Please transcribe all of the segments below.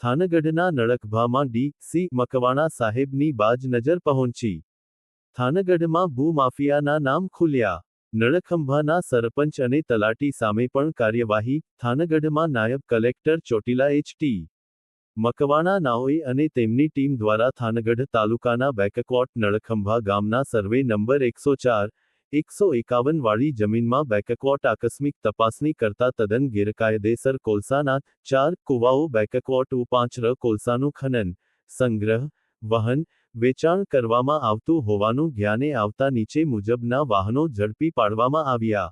થાનગઢના નળખભામાં ડી.સી. મકવાણા સાહેબની બાજ નજર પહોંચી. થાનગઢમાં ભૂમાફિયાના નામ ખુલ્યા. નળખંભાના સરપંચ અને તલાટી સામે પણ કાર્યવાહી. થાનગઢમાં નાયબ કલેક્ટર ચોટીલા એચ.ટી. મકવાણા નાઓએ અને તેમની ટીમ દ્વારા થાનગઢ તાલુકાના બેકવોટ નળખંભા ગામના સર્વે નંબર 104, 151 વાળી જમીનમાં બેકવોટ આકસ્મિક તપાસણી કરતા તદ્દન ગેરકાયદેસર કોલસાના 4 કુવાઓ બેકવોટ ઉ5 કોલસાનું ખનન, સંગ્રહ, વહન, વેચાણ કરવામાં આવતું હોવાનું ધ્યાને આવતા નીચે મુજબના વાહનો ઝડપી પાડવામાં આવ્યા.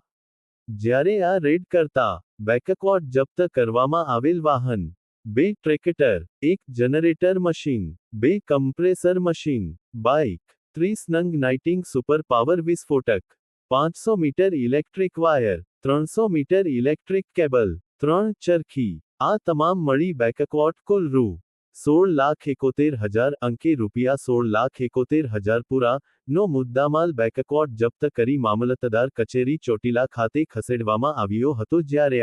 જ્યારે આ રેડ કરતા બેકવોટ જપ્ત કરવામાં આવેલ વાહન 2 tractor, 1 generator machine, 2 compressor machine, bike, 30 નંગ નાઇટિંગ સુપર પાવર વિસ્ફોટક, 500 metre electric wire, 300 metre electric cable, 3 ચરખી, આ તમામ મળી બેકવોટ કુલ રૂ. 16,71,000 અંકે રૂપિયા 16,71,000 પૂરા નો મુદ્દામાલ બેકવોટ જપ્ત કરી મામલતદાર કચેરી ચોટીલા ખાતે ખસેડવામાં આવ્યો હતો. જ્યારે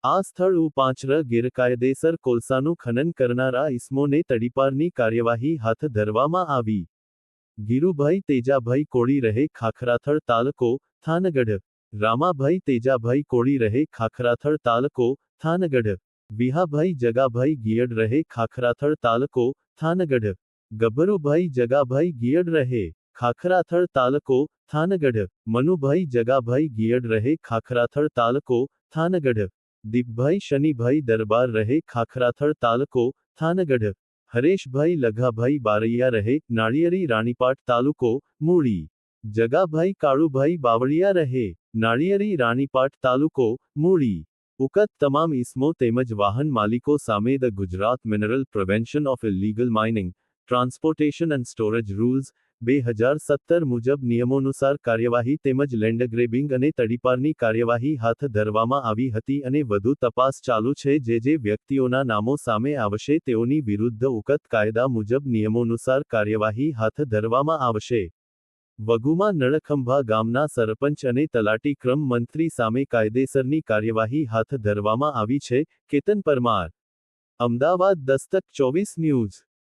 આ સ્થળ ઉ5 ગેરકાયદેસર કોલસાનું ખનન કરનારા ઇસમોને તડીપારની કાર્યવાહી હાથ ધરવામાં આવી. ગીરુભાઈ તેજાભાઈ કોળી રહે ખાખરાથળ તાલુકો, થાનગઢ. રામાભાઈ તેજાભાઈ કોળી રહે ખાખરાથળ તાલુકો, થાનગઢ. વિહાભાઈ જગાભાઈ ગિયડ રહે ખાખરાથળ તાલુકો, થાનગઢ. ગભરુભાઈ જગાભાઈ ગિયડ રહે ખાખરાથળ તાલુકો, થાનગઢ. મનુભાઈ જગાભાઈ ગિયડ રહે ખાખરાથળ તાલુકો, થાનગઢ. દીપભાઈ શનિભાઈ દરબાર રહે ખાખરાથળ તાલુકો, થાનગઢ. હરેશભાઈ લઘાભાઈ બારૈયા રહે નાળિયેરી રાણીપાટ તાલુકો, મૂળી. જગાભાઈ કાળુભાઈ બાવળિયા રહે નાળિયેરી રાણીપાટ તાલુકો, મૂળી. ઉકત તમામ ઇસમો તેમજ વાહન માલિકો સામે the Gujarat mineral prevention of illegal mining, transportation and storage rules 2017 મુજબ નિયમોનુસાર કાર્યવાહી તેમજ લેન્ડ ગ્રેબિંગ અને તડીપારની કાર્યવાહી હાથ ધરવામાં આવી હતી અને વધુ તપાસ ચાલુ છે. જે વ્યક્તિઓના નામો સામે આવશે તેઓની વિરુદ્ધ ઉકત કાયદા મુજબ નિયમોનુસાર કાર્યવાહી હાથ ધરવામાં આવશે. વગુમાં નળખંભા ગામના સરપંચ અને તલાટી ક્રમ મંત્રી સામે કાયદેસરની કાર્યવાહી હાથ ધરવામાં આવી છે. કેતન પરમાર, અમદાવાદ દસ્તક 24 ન્યૂઝ.